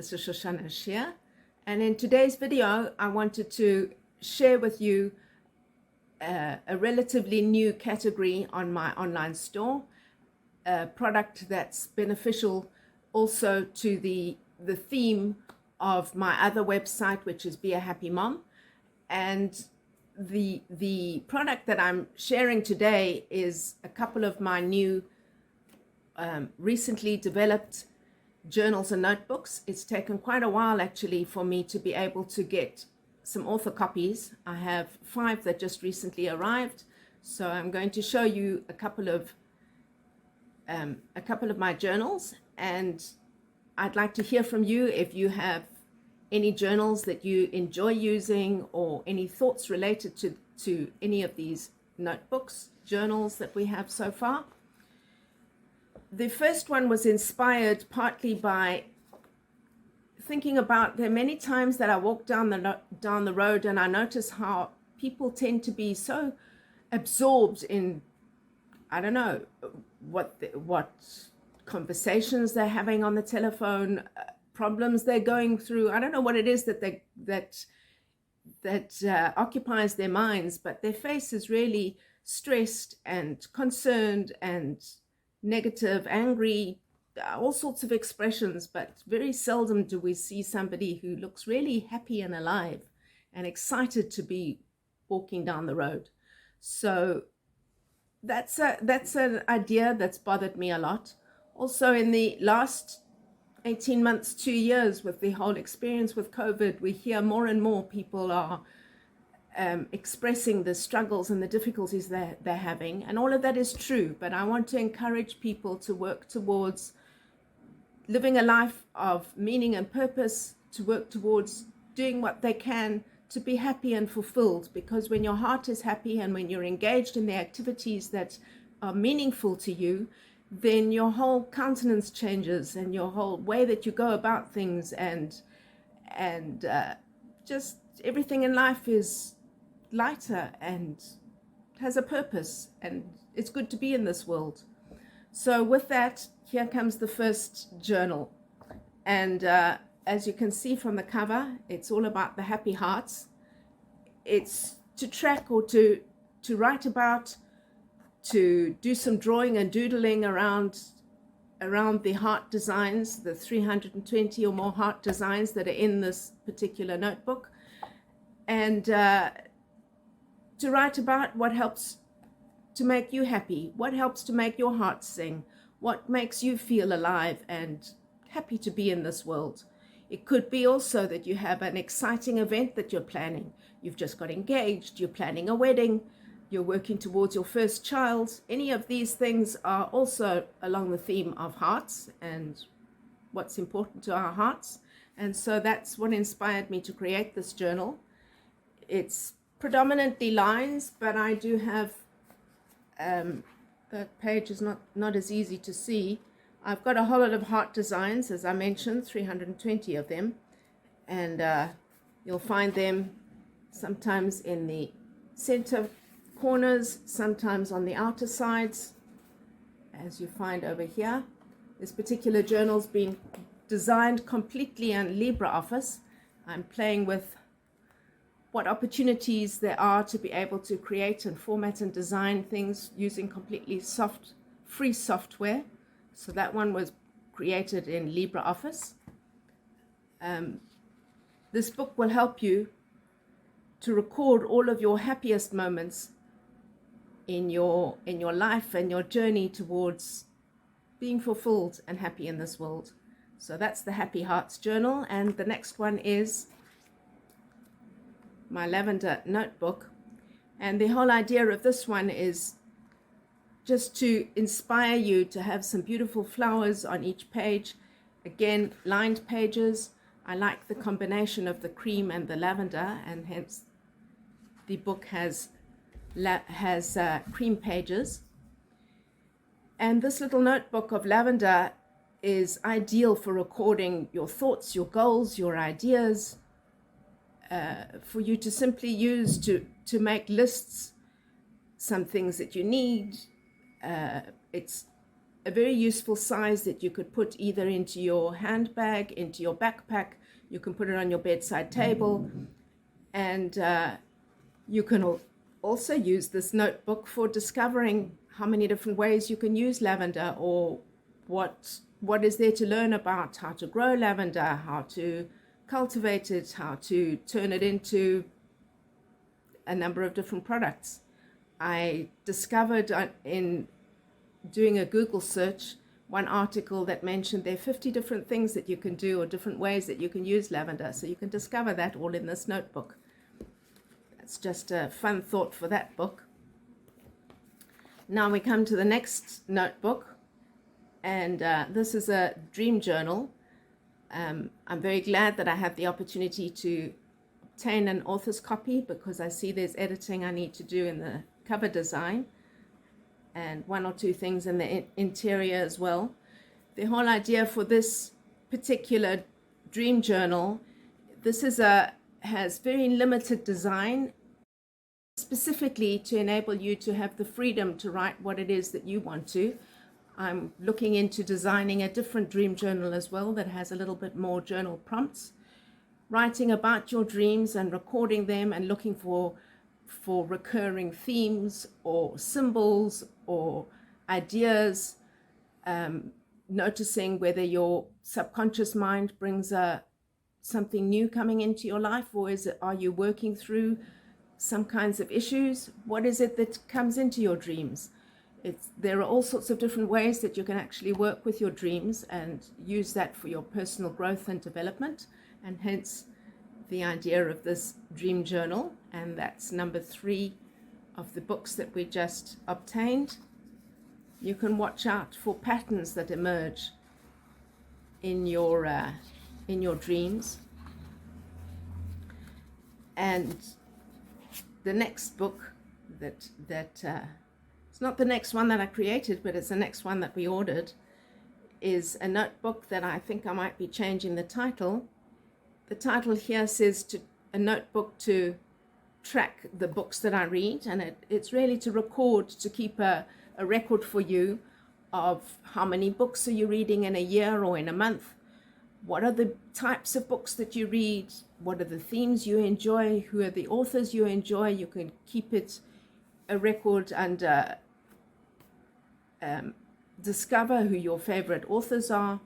This is Shoshana Shia, and in today's video I wanted to share with you a relatively new category on my online store, a product that's beneficial also to the theme of my other website, which is Be a Happy Mom. And the product that I'm sharing today is a couple of my new recently developed journals and notebooks. It's taken quite a while actually for me to be able to get some author copies. I have 5 that just recently arrived, so I'm going to show you a couple of my journals, and I'd like to hear from you if you have any journals that you enjoy using or any thoughts related to any of these notebooks, journals that we have so far. The first one was inspired partly by thinking about there are many times that I walk down the road and I notice how people tend to be so absorbed in, I don't know, what conversations they're having on the telephone, problems they're going through. I don't know what it is that occupies their minds, but their face is really stressed and concerned and negative, angry, all sorts of expressions, but very seldom do we see somebody who looks really happy and alive and excited to be walking down the road. So that's an idea that's bothered me a lot. Also, in the last 18 months, 2 years, with the whole experience with COVID, we hear more and more people are expressing the struggles and the difficulties they're having, and all of that is true, but I want to encourage people to work towards living a life of meaning and purpose, to work towards doing what they can to be happy and fulfilled, because when your heart is happy and when you're engaged in the activities that are meaningful to you, then your whole countenance changes and your whole way that you go about things, and just everything in life is lighter and has a purpose, and it's good to be in this world. So with that, here comes the first journal, and as you can see from the cover, it's all about the happy hearts. It's to track or to write about, to do some drawing and doodling around the heart designs, the 320 or more heart designs that are in this particular notebook, and to write about what helps to make you happy, what helps to make your heart sing, what makes you feel alive and happy to be in this world. It could be also that you have an exciting event that you're planning. You've just got engaged, you're planning a wedding, you're working towards your first child. Any of these things are also along the theme of hearts and what's important to our hearts. And so that's what inspired me to create this journal. It's predominantly lines, but I do have, that page is not as easy to see. I've got a whole lot of heart designs, as I mentioned, 320 of them, and you'll find them sometimes in the center corners, sometimes on the outer sides, as you find over here. This particular journal's been designed completely in LibreOffice. I'm playing with what opportunities there are to be able to create and format and design things using completely free software. So that one was created in LibreOffice. This book will help you to record all of your happiest moments in your life and your journey towards being fulfilled and happy in this world. So that's the Happy Hearts Journal, and the next one is my lavender notebook. And the whole idea of this one is just to inspire you to have some beautiful flowers on each page. Again, lined pages. I like the combination of the cream and the lavender, and hence the book has cream pages. And this little notebook of lavender is ideal for recording your thoughts, your goals, your ideas, for you to simply use to make lists, some things that you need. It's a very useful size that you could put either into your handbag, into your backpack. You can put it on your bedside table, and you can also use this notebook for discovering how many different ways you can use lavender, or what is there to learn about how to grow lavender, how to cultivate it, how to turn it into a number of different products. I discovered in doing a Google search one article that mentioned there are 50 different things that you can do, or different ways that you can use lavender. So you can discover that all in this notebook. That's just a fun thought for that book. Now we come to the next notebook, and this is a dream journal. I'm very glad that I have the opportunity to obtain an author's copy, because I see there's editing I need to do in the cover design and one or two things in the interior as well. The whole idea for this particular dream journal, this is has very limited design, specifically to enable you to have the freedom to write what it is that you want to. I'm looking into designing a different dream journal as well that has a little bit more journal prompts, writing about your dreams and recording them, and looking for recurring themes or symbols or ideas, noticing whether your subconscious mind brings something new coming into your life, or are you working through some kinds of issues? What is it that comes into your dreams? There are all sorts of different ways that you can actually work with your dreams and use that for your personal growth and development, and hence the idea of this dream journal. And that's number 3 of the books that we just obtained. You can watch out for patterns that emerge in your dreams. And the next book that it's not the next one that I created, but it's the next one that we ordered, is a notebook that I think I might be changing the title. The title here says a notebook to track the books that I read, and it's really to record, to keep a record for you of how many books are you reading in a year or in a month. What are the types of books that you read? What are the themes you enjoy? Who are the authors you enjoy? You can keep it a record and discover who your favorite authors are.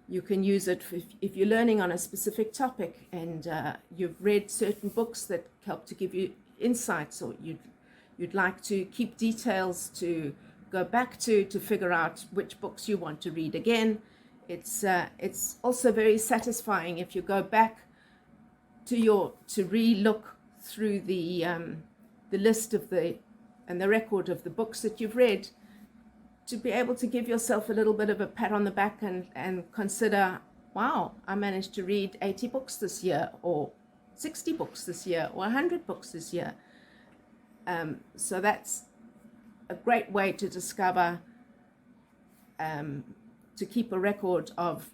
You can use it if you're learning on a specific topic and you've read certain books that help to give you insights, or you'd like to keep details to go back to figure out which books you want to read again. It's also very satisfying if you go back to re-look through the list of and the record of the books that you've read, to be able to give yourself a little bit of a pat on the back and consider, wow, I managed to read 80 books this year, or 60 books this year, or 100 books this year. So that's a great way to discover, to keep a record of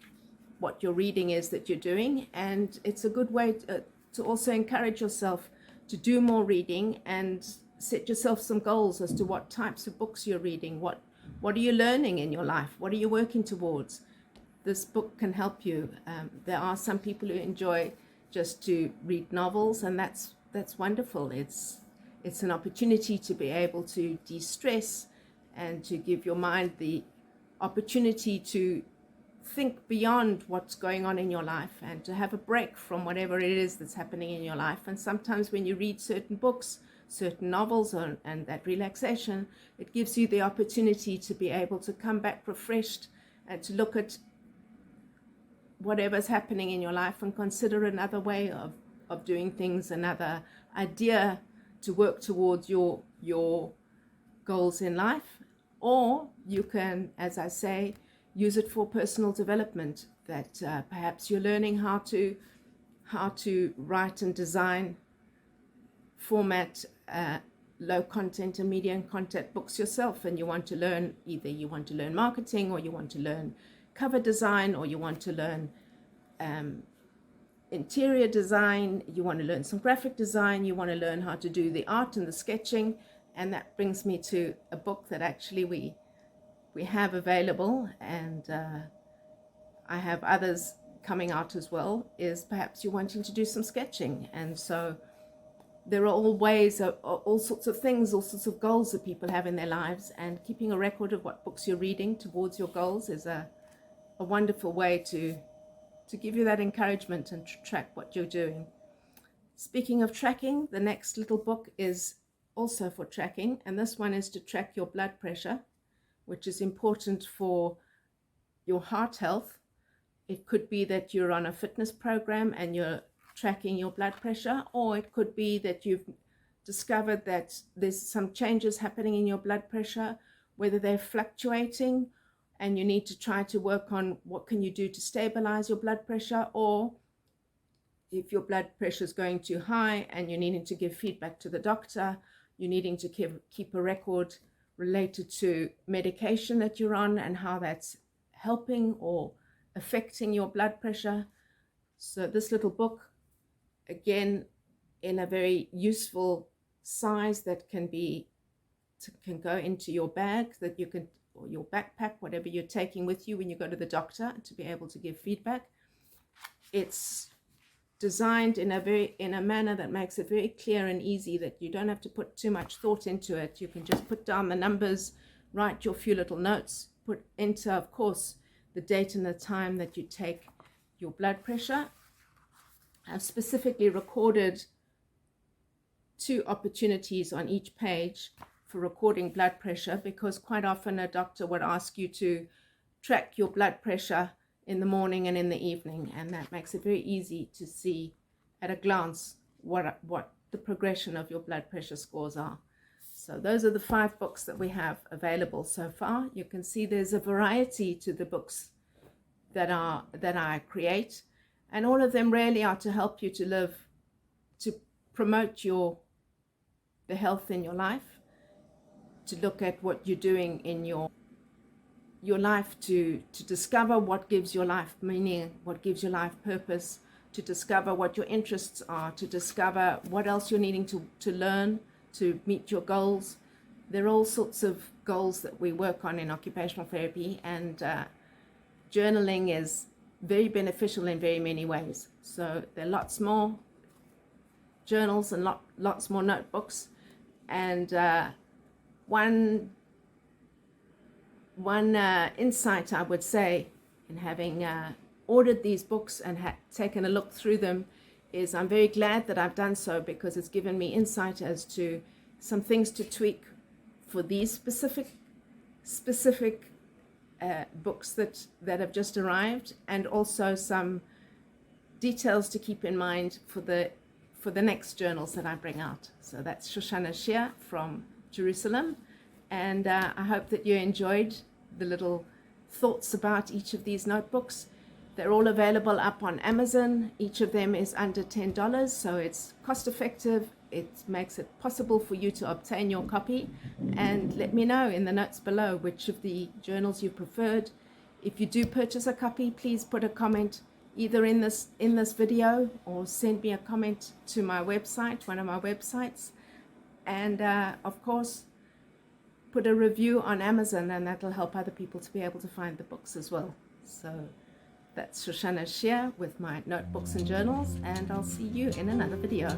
what your reading is that you're doing. And it's a good way to also encourage yourself to do more reading, and set yourself some goals as to what types of books you're reading. What are you learning in your life? What are you working towards? This book can help you. There are some people who enjoy just to read novels, and that's wonderful. It's an opportunity to be able to de-stress and to give your mind the opportunity to think beyond what's going on in your life, and to have a break from whatever it is that's happening in your life. And sometimes when you read certain books, certain novels, and that relaxation, it gives you the opportunity to be able to come back refreshed and to look at whatever's happening in your life and consider another way of doing things, another idea to work towards your goals in life. Or you can, as I say, use it for personal development, that perhaps you're learning how to write and design, format low content and medium content books yourself, and you want to learn, either you want to learn marketing, or you want to learn cover design, or you want to learn interior design, you want to learn some graphic design, you want to learn how to do the art and the sketching. And that brings me to a book that actually we we have available, and I have others coming out as well, is perhaps you're wanting to do some sketching. And so there are all ways, all sorts of things, all sorts of goals that people have in their lives, and keeping a record of what books you're reading towards your goals is a wonderful way to give you that encouragement and track what you're doing. Speaking of tracking, the next little book is also for tracking, and this one is to track your blood pressure, which is important for your heart health. It could be that you're on a fitness program and you're tracking your blood pressure, or it could be that you've discovered that there's some changes happening in your blood pressure, whether they're fluctuating, and you need to try to work on what can you do to stabilize your blood pressure, or if your blood pressure is going too high and you're needing to give feedback to the doctor, you're needing to keep a record related to medication that you're on and how that's helping or affecting your blood pressure. So this little book, again, in a very useful size that can go into your bag, that you can, or your backpack, whatever you're taking with you when you go to the doctor, to be able to give feedback. It's designed in a manner that makes it very clear and easy, that you don't have to put too much thought into it. You can just put down the numbers, write your few little notes, enter, of course, the date and the time that you take your blood pressure. I've specifically recorded 2 opportunities on each page for recording blood pressure, because quite often a doctor would ask you to track your blood pressure in the morning and in the evening, and that makes it very easy to see at a glance what the progression of your blood pressure scores are. So those are the 5 books that we have available so far. You can see there's a variety to the books that I create, and all of them really are to help you to promote the health in your life, to look at what you're doing in your life, to discover what gives your life meaning, what gives your life purpose, to discover what your interests are, to discover what else you're needing to learn to meet your goals. There are all sorts of goals that we work on in occupational therapy, and journaling is very beneficial in very many ways. So there are lots more journals and lots more notebooks. And one insight I would say in having ordered these books and taken a look through them is I'm very glad that I've done so, because it's given me insight as to some things to tweak for these specific books that have just arrived, and also some details to keep in mind for the next journals that I bring out. So that's Shoshana Shir from Jerusalem, and I hope that you enjoyed the little thoughts about each of these notebooks. They're all available up on Amazon. Each of them is under $10, so it's cost effective. It makes it possible for you to obtain your copy, and let me know in the notes below which of the journals you preferred. If you do purchase a copy, please put a comment either in this video, or send me a comment to my website, one of my websites, and of course put a review on Amazon, and that'll help other people to be able to find the books as well. So that's Shoshana Shir with my notebooks and journals, and I'll see you in another video.